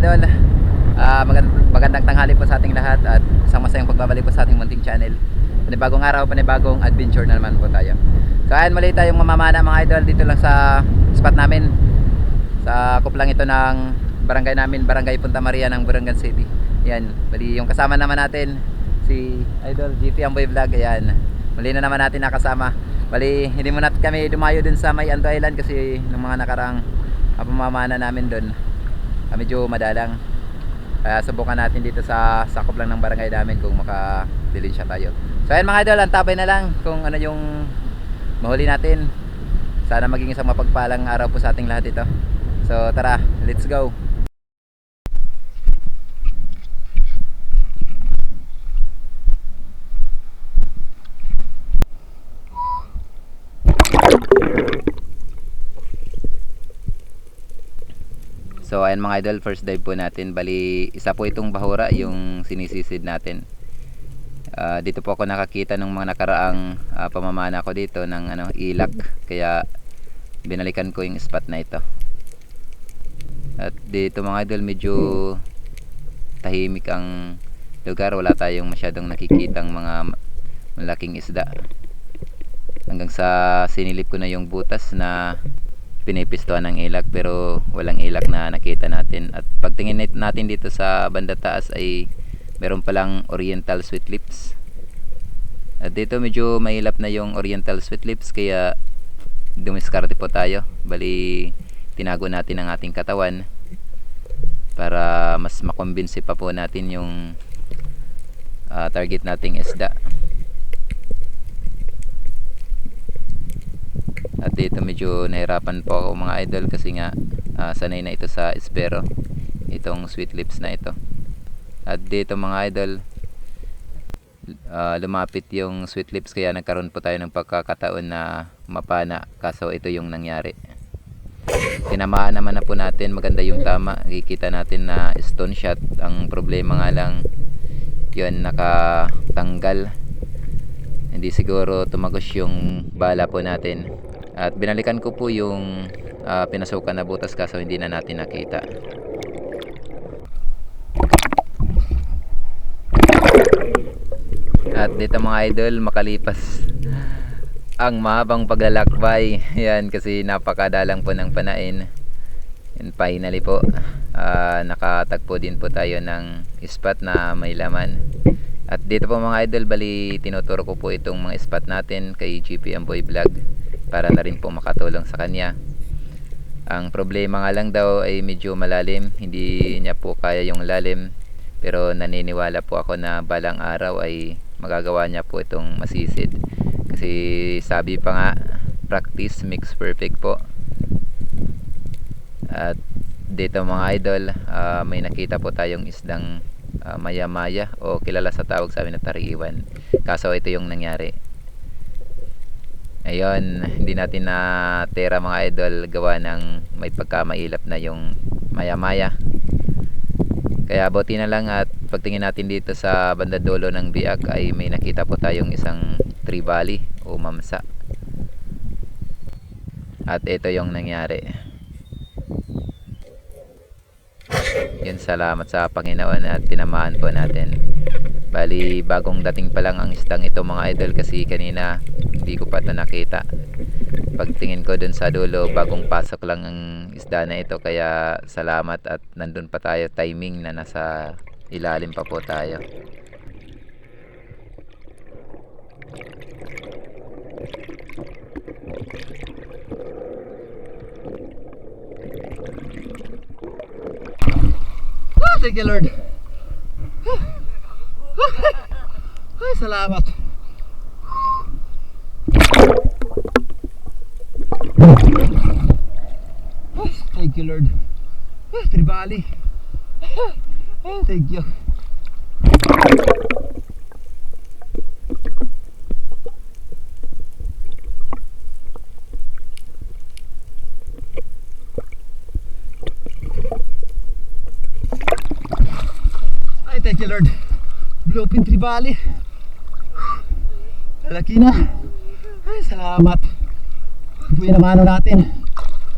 idol. Magandang tanghali po sa ating lahat at isang masayang pagbabalik po sa ating munting channel. Panibagong araw, panibagong adventure na naman po tayo. So ayan, mali tayong mamamana mga idol dito lang sa spot namin. Sa kuplang ito ng barangay namin, Barangay Punta Maria ng Burangan City. Yan, mali yung kasama naman natin si Idol GP Amboy Vlog. Ayan, mali na naman natin nakasama. Bali, hindi mo natin kami dumayo dun sa may Ando Island kasi ng mga nakarang pamamana namin dun medyo madalang. Kaya subukan natin dito sa sakop lang ng barangay namin kung makadilinsya tayo. So ayan mga idol, antabay na lang kung ano yung mahuli natin. Sana maging isang mapagpalang araw po sa ating lahat ito. So tara, let's go. So ayan mga idol, first dive po natin. Bali, isa po itong bahura yung sinisisid natin. Dito po ako nakakita ng mga nakaraang pamamana ko dito ng ilak. Kaya binalikan ko yung spot na ito. At dito mga idol, medyo tahimik ang lugar. Wala tayong masyadong nakikitang mga malaking isda. Hanggang sa sinilip ko na yung butas na pinipistuhan ng ilak, pero walang ilak na nakita natin. At pagtingin natin dito sa banda taas ay meron palang oriental sweet lips. At dito medyo mahilap na yung oriental sweet lips, kaya dumiskarte po tayo. Bali, tinago natin ang ating katawan para mas makumbinsi pa po natin yung target nating isda. At dito medyo nahirapan po ako mga idol kasi nga sanay na ito sa espero, itong sweet lips na ito. At dito mga idol, lumapit yung sweet lips, kaya nagkaroon po tayo ng pagkakataon na mapana, kaso ito yung nangyari. Tinamaan naman na po natin, maganda yung tama, kikita natin na stone shot. Ang problema nga lang yun, nakatanggal, hindi siguro tumagos yung bala po natin. At binalikan ko po yung pinasukan na butas, kaso hindi na natin nakita. At dito mga idol, makalipas ang mahabang paglalakbay, yan, kasi napakadalang po ng panain. And finally po, nakatagpo din po tayo ng spot na may laman. At dito po mga idol, bali tinuturo ko po itong mga spot natin kay GP Amboy Vlog para na rin po makatulong sa kanya. Ang problema nga lang daw ay medyo malalim, hindi niya po kaya yung lalim, pero naniniwala po ako na balang araw ay magagawa niya po itong masisid. Kasi sabi pa nga, practice makes perfect po. At dito mga idol, may nakita po tayong isdang maya-maya, o kilala sa tawag sa amin na tariwan. Kaso ito yung nangyari. Ayun, hindi natin na tera mga idol, gawa ng may pagkamailap na yung maya-maya. Kaya buti na lang at pagtingin natin dito sa banda dulo ng biak ay may nakita po tayong isang tribali o mamsa. At ito yung nangyari. Yun, salamat sa Panginoon at tinamaan po natin. Bali, bagong dating pa lang ang isdang ito mga idol, kasi kanina hindi ko pa ito nakita. Pagtingin ko dun sa dulo, bagong pasok lang ang isda na ito, kaya salamat at nandun pa tayo, timing na nasa ilalim pa po tayo. Thank you Lord. Ay, salamat. Thank you Lord. Tribali. Thank you. Ay, thank you Lord. Bluefin tribali. Lalaki na. Ay, salamat. Ito po yung namano natin.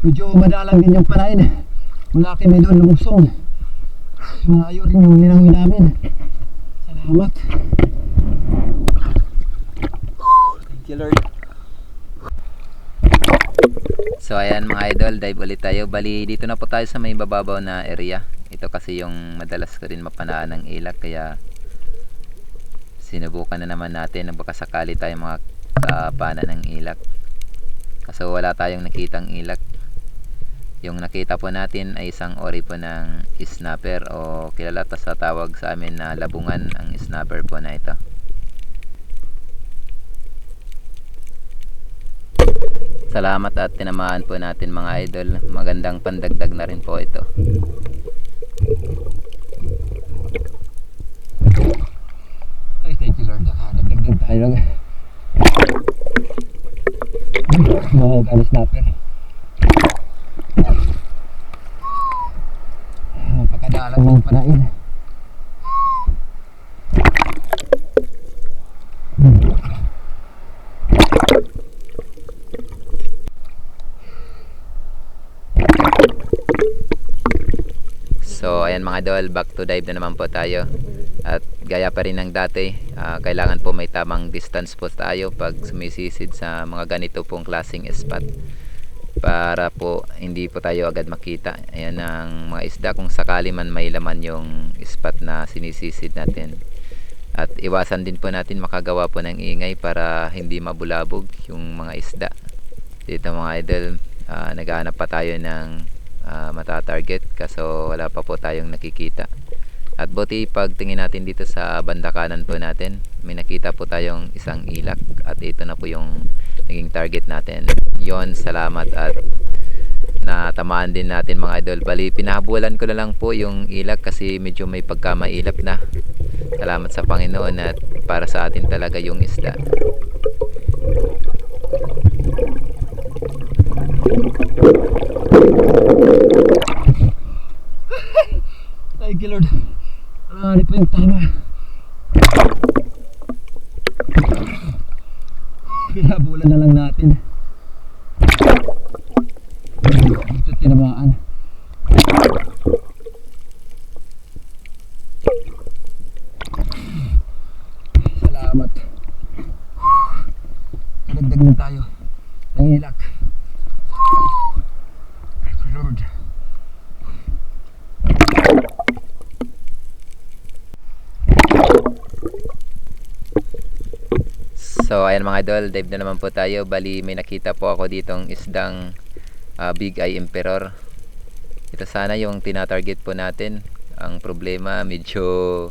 Medyo madalang din yung panain. Malaki may doon lumusong. Malayo rin yung linawin namin. Salamat. Thank you, Lord. So ayan mga idol, dive ulit tayo. Bali dito na po tayo sa may bababaw na area. Ito kasi yung madalas ko rin mapanaan ng ilak, kaya sinubukan na naman natin na baka sakali tayo makapana ng ilak. Kaso wala tayong nakitang ilak. Yung nakita po natin ay isang ori po ng snapper, o kilala sa tawag sa amin na labungan ang snapper po na ito. Salamat at tinamaan po natin mga idol. Magandang pandagdag na rin po ito. Ay, thank you, Lord. Nakadagdag tayo ng mga snapper. Napakadalang mong panain. So ayan mga idol, back to dive na naman po tayo. At gaya pa rin ng dati, kailangan po may tamang distance po tayo pag sumisisid sa mga ganito pong klaseng spot, para po hindi po tayo agad makita ayan ang mga isda kung sakali man may laman yung spot na sinisisid natin. At iwasan din po natin makagawa po ng ingay para hindi mabulabog yung mga isda. Dito mga idol, naghahanap pa tayo ng mata-target kaso wala pa po tayong nakikita. At buti pag tingin natin dito sa banda kanan po natin, may nakita po tayong isang ilak, at ito na po yung naging target natin. Yon, salamat at natamaan din natin mga idol. Bali pinahabulan ko na lang po yung ilak kasi medyo may pagkamailap na. Salamat sa Panginoon at para sa atin talaga yung isda. Thank you, Lord. Marami pa yung tama. Pinabulan na lang natin. Ito tinamaan. Salamat. Kadagdag na tayo ng ilak. Lord. So ayan mga idol, dive na naman po tayo. Bali may nakita po ako ditong isdang Big Eye Emperor. Ito sana yung tinatarget po natin. Ang problema, medyo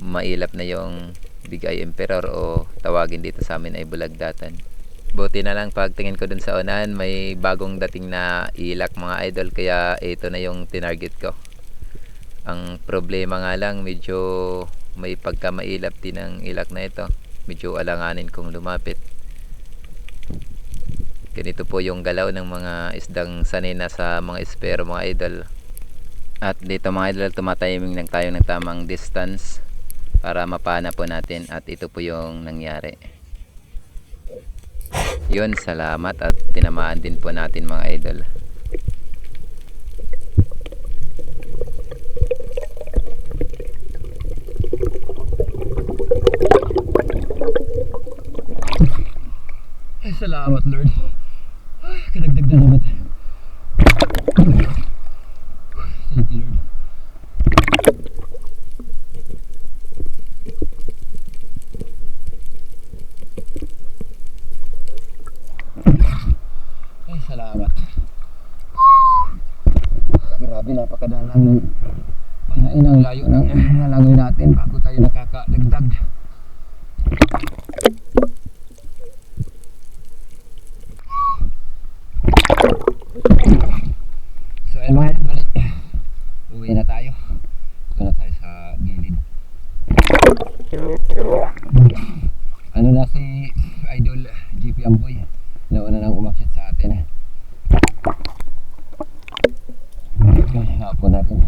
mailap na yung Big Eye Emperor, o tawagin dito sa amin ay bulagdatan. Buti na lang pagtingin ko dun sa unahan, may bagong dating na ilak mga idol, kaya ito na yung tinarget ko. Ang problema nga lang, medyo may pagka mailap din ang ilak na ito. Medyo alanganin kong lumapit. Ganito po yung galaw ng mga isdang sanay na sa mga espero mga idol. At dito mga idol, tumatiming lang tayo ng tamang distance para mapana po natin, at ito po yung nangyari. Yun, salamat at tinamaan din po natin mga idol. Ay, salamat, Lord. Ay, kadagdag na naman. Thank you, Lord. Ay, salamat. Grabe, napakadalang ng panain ang layo ng nalangoy natin bago tayo nakakadagdag. So ayun mga idol, balik. Uwi na tayo. Ito na tayo sa gilid. Ano na si Idol GP Amboy, nauna nang umakyat sa atin. Hapon natin.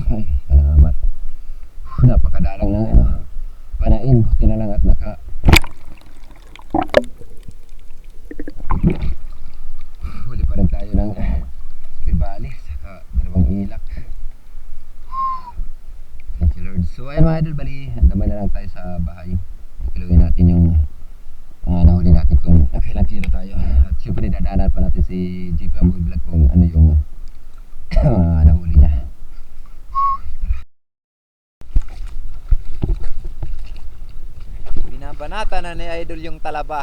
Ay, salamat. Napakadalang na ano. So ayun mga idol, bali naman na lang tayo sa bahay. Kiluhin natin yung nahuli natin kung nakailang kilo tayo. At syempre dadaanan pa natin si JP Amboy Vlog kung ano yung nahuli niya. Binabanata na ni Idol yung talaba.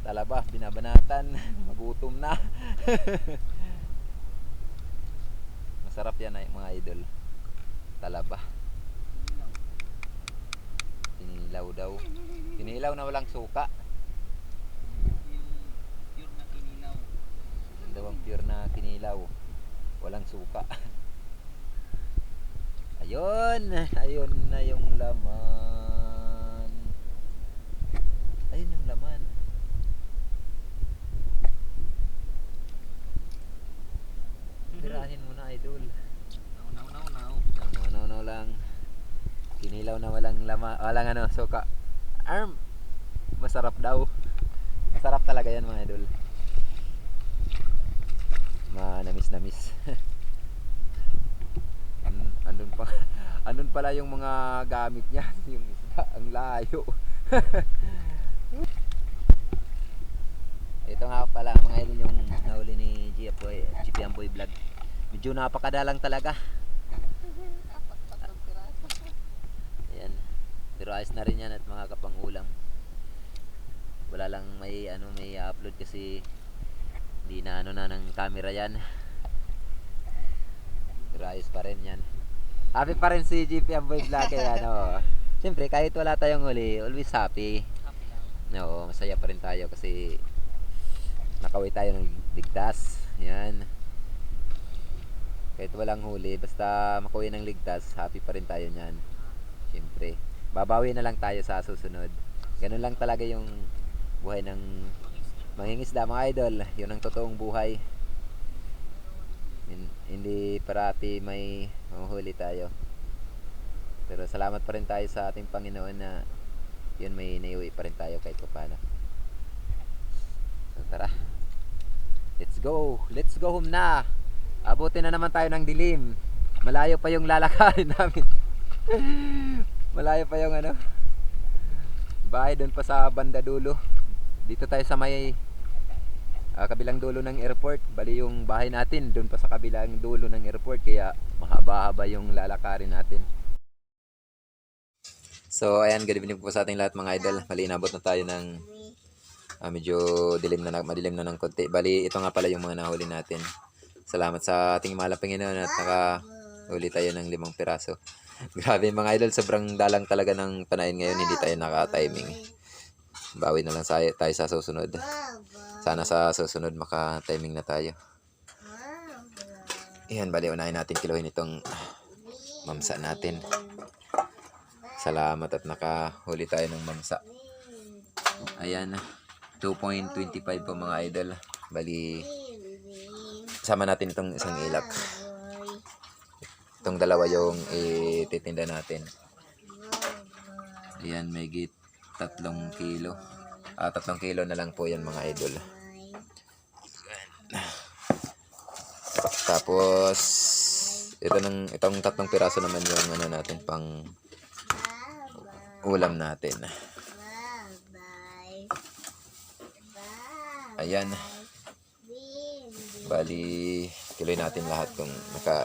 Talaba, binabanatan. Magutom na. Masarap yan ay mga idol. Talaba. Kinilaw daw. Kinilaw na walang suka. Pure na kinilaw. Yung daw ang pure na kinilaw. Walang suka. Ayun. Ayun na yung laman. Ayun yung laman. Tirahin mo na idol. No lang. Kinilaw na walang walang suka. Arm. Masarap daw. Masarap talaga yan mga idol. Manamis-namis. Andun pala yung mga gamit niya. Yung isda, ang layo. Ito nga pala mga idol yung nahuli ni GP Amboy Vlog. Medyo napakadalang talaga. Ayan. Pero ayos na rin yan at mga kapangulam. Wala lang may upload kasi hindi na ng camera yan. Pero ayos pa rin yan. Happy pa rin si GP Amboy Vlog kaya Siyempre kahit wala tayong huli, always happy. Oo, masaya pa rin tayo kasi nakauwi tayo ng ligtas. Yan. Kahit walang huli, basta makauwi ng ligtas, happy pa rin tayo niyan. Siyempre, babawi na lang tayo sa susunod. Ganun lang talaga yung buhay ng mangingisda mga idol. Yun ang totoong buhay. Hindi parati may mahuhuli tayo. Pero salamat pa rin tayo sa ating Panginoon na yun may naiuwi pa rin tayo kahit paano. So tara. Let's go home na. Abutin na naman tayo ng dilim. Malayo pa yung lalakarin namin. Malayo pa yung bahay doon pa sa banda dulo. Dito tayo sa may kabilang dulo ng airport. Bali yung bahay natin doon pa sa kabilang dulo ng airport. Kaya mahaba-haba yung lalakarin natin. So ayan, good evening po sa ating lahat mga idol. Bali inabot na tayo ng medyo madilim na ng konti. Bali ito nga pala yung mga nahuli natin. Salamat sa ating mahal na Panginoon at nakahuli tayo ng 5 piraso. Grabe mga idol, sobrang dalang talaga ng panain ngayon, hindi tayo naka-timing. Bawi na lang tayo sa susunod. Sana sa susunod maka-timing na tayo. Ayan, bali unahin natin kilohin itong mamsa natin. Salamat at nakahuli tayo ng mamsa. Ayan, 2.25 po mga idol. Bali sama natin itong isang ilak. Itong dalawa yung ititinda natin. Ayan, may 3 kilo. 3 kilo na lang po yan mga idol. Tapos itong 3 piraso naman yung natin pang ulam natin. Ayan. Bali, kiloy natin lahat kung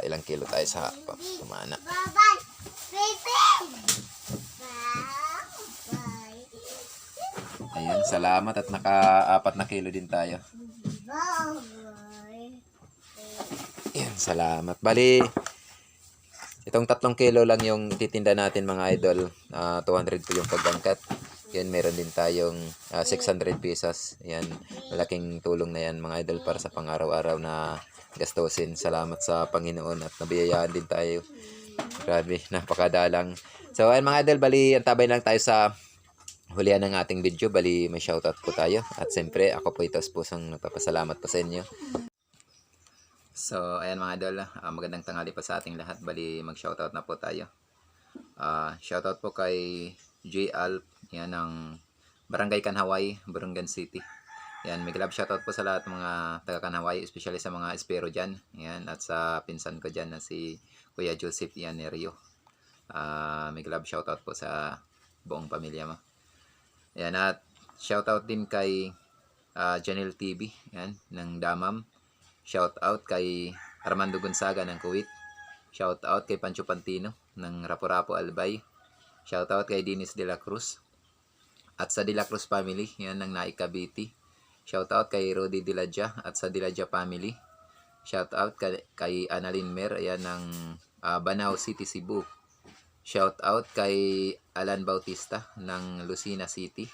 ilang kilo tayo sa pamana. Ayan, salamat at 4 na kilo din tayo. Ayan, salamat. Bali, itong 3 kilo lang yung titinda natin mga idol. 200 po yung pagangkat. Yan, meron din tayong 600 pesos. Yan, malaking tulong na yan mga idol para sa pang-araw-araw na gastusin. Salamat sa Panginoon at nabiyayaan din tayo. Grabe, napakadalang. So, ayan mga idol, bali, antabay lang tayo sa hulihan ng ating video. Bali, may shoutout po tayo. At siyempre, ako po ito pusong nagpapasalamat po sa inyo. So, ayan mga idol, magandang tanghali pa sa ating lahat. Bali, mag-shoutout na po tayo. Shoutout po kay J. Alp, yan ng Barangay Kanhaway, Burungan City. Yan, may love shoutout po sa lahat ng mga taga Kanaway, especially sa mga espero dyan. Yan, at sa pinsan ko dyan na si Kuya Joseph Yanerio. May love shoutout po sa buong pamilya mo. Yan, at shoutout din kay Janelle TV, yan, ng Damam. Shoutout kay Armando Gonzaga ng Kuwait. Shoutout kay Pancho Pantino ng Rapo-Rapo Albay. Shoutout kay Dennis De La Cruz. At sa De La Cruz family, yan, ng Naik Cavite. Shoutout kay Rodi Diladja at sa Diladja family. Shoutout kay Annalyn Mer, ayan, ng Banao City, Cebu. Shoutout kay Alan Bautista ng Lucena City.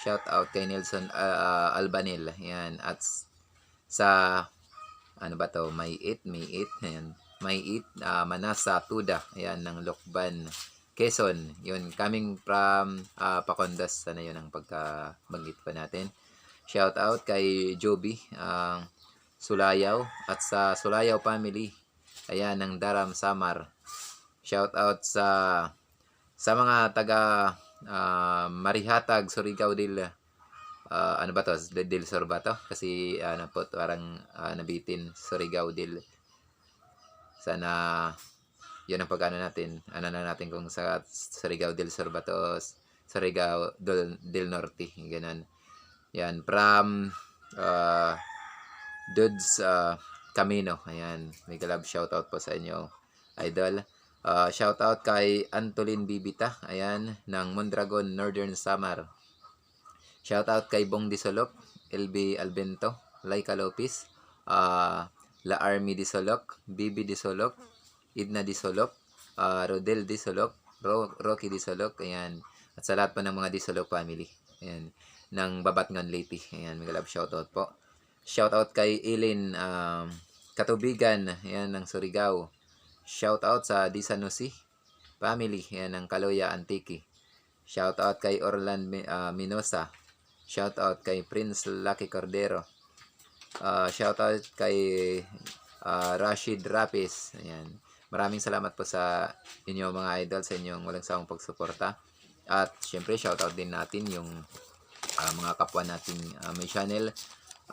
Shoutout kay Nelson Albanel, ayan. At sa ano ba to? May 8, ayan. May 8, Manasa Tuda, ayan, ng Lokban, Quezon. Yun, coming from Pacondas, sana yun ang pagkabanggit pa natin. Shout out kay Joby Sulayaw at sa Sulayaw family, ayan, ng Daram Samar. Shout out sa mga taga Marihatag, Surigao del ano ba to? Del Sur ba to? Kasi ano po, parang nabitin, Surigao del. Sana yun ang pagano natin. Ano na natin kung sa Surigao del Sur ba to? Surigao del Norte, ganun. Yan, from Dudes Camino. Ayan, may love shoutout po sa inyo, idol. Shoutout kay Antolin Bibita, ayan, ng Mondragon, Northern Samar. Shoutout kay Bong Disolok, LB Albento, Laika Lopez, La Army Disolok, Bibi Disolok, Idna Disolok, Rodel Disolok, Rocky Disolok, ayan. At sa lahat po ng mga Disolok family, ayan, ng Babatngan Leyte. Ayan, may love shoutout po. Shoutout kay Eileen Katubigan, ayan, ng Surigao. Shoutout sa Di Sanusi family, ayan, ng Kaloya Antique. Shoutout kay Orland Minosa. Shoutout kay Prince Lucky Cordero. Shoutout kay Rashid Rapis. Ayan. Maraming salamat po sa inyo mga idol, sa inyong walang sawang pagsuporta. At syempre shoutout din natin yung mga kapwa nating may channel,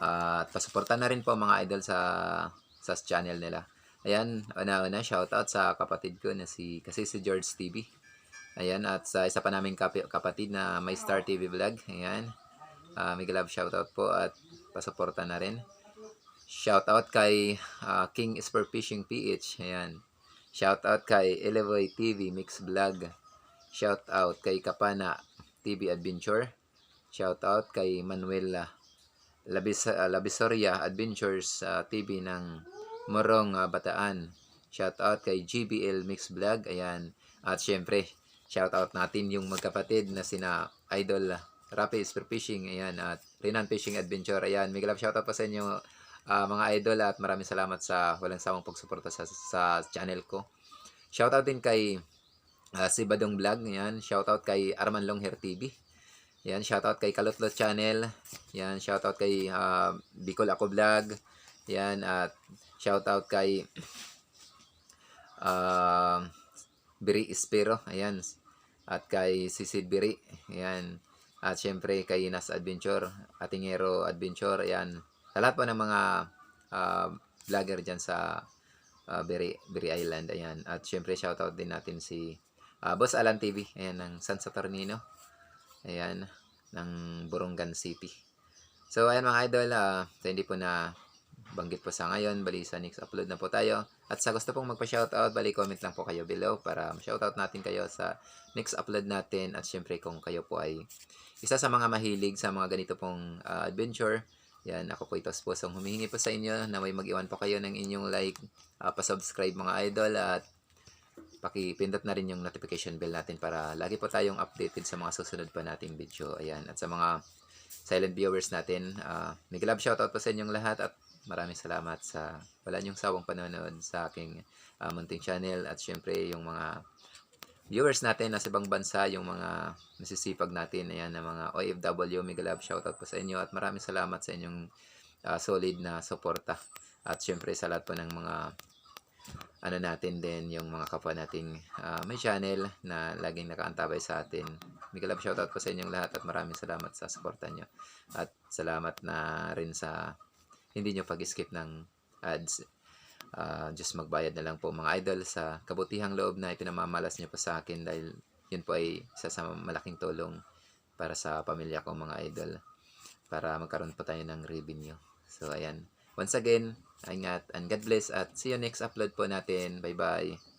at pasuporta na rin po mga idol sa channel nila. Ayan, una shoutout sa kapatid ko na si George TV. Ayan, at sa isa pa naming kapatid na may Star TV Vlog. Ayan, may love shoutout po at pasuporta na rin. Shoutout kay King Spur Fishing PH. Ayan, shoutout kay Elevoy TV Mix Vlog. Shoutout kay Kapana TV Adventure. Shoutout kay Manuel Labisoria Adventures TV ng Morong, Bataan. Shoutout kay GBL Mix Vlog. Ayan. At syempre, shoutout natin yung magkapatid na sina Idol Rapi Spear Fishing, ayan, at Renan Fishing Adventure. Ayan, may love shoutout pa sa inyo mga idol, at maraming salamat sa walang sawang pagsuporta sa channel ko. Shoutout din kay si Badong Vlog. Ayan, shoutout kay Arman Longhair TV. Yan, shoutout kay Kalotlot Channel. Yan, shoutout kay Bicol Ako Vlog. Yan, at shoutout kay Biri Espero. Ayan, at kay Sisid Biri. Ayan, at syempre kay Inas Adventure, Atingero Adventure. Ayan, sa lahat po ng mga vlogger dyan sa Biri Island. Ayan, at syempre shoutout din natin si Boss Alan TV. Ayan, ng San Saturnino. Ayan, ng Borongan City. So, ayan mga idol, so hindi po na banggit po sa ngayon, bali sa next upload na po tayo. At sa gusto pong magpa-shoutout, bali comment lang po kayo below para ma-shoutout natin kayo sa next upload natin. At syempre kung kayo po ay isa sa mga mahilig sa mga ganito pong adventure, yan, ako po ito pusong humihingi po sa inyo na may mag-iwan po kayo ng inyong like, pa-subscribe mga idol, at pakipindot na rin yung notification bell natin para lagi po tayong updated sa mga susunod pa nating video. Ayan, at sa mga silent viewers natin, may love shoutout po sa inyong lahat, at maraming salamat sa wala niyong sawang panonood sa aking munting channel. At syempre yung mga viewers natin na sa ibang bansa, yung mga masisipag natin, ayan, na mga OFW, may love shoutout po sa inyo, at maraming salamat sa inyong solid na suporta. At syempre sa lahat po ng mga ano natin din, yung mga kapwa nating may channel na laging nakaantabay sa atin. Mega love shoutout po sa inyong lahat at maraming salamat sa suporta nyo. At salamat na rin sa hindi nyo pag-skip ng ads. Just magbayad na lang po mga idol sa kabutihang loob na ipinamamalas nyo po sa akin dahil yun po ay isa sa malaking tulong para sa pamilya ko mga idol para magkaroon pa tayo ng revenue. So ayan. Once again, ingat and God bless at see you next upload po natin. Bye bye.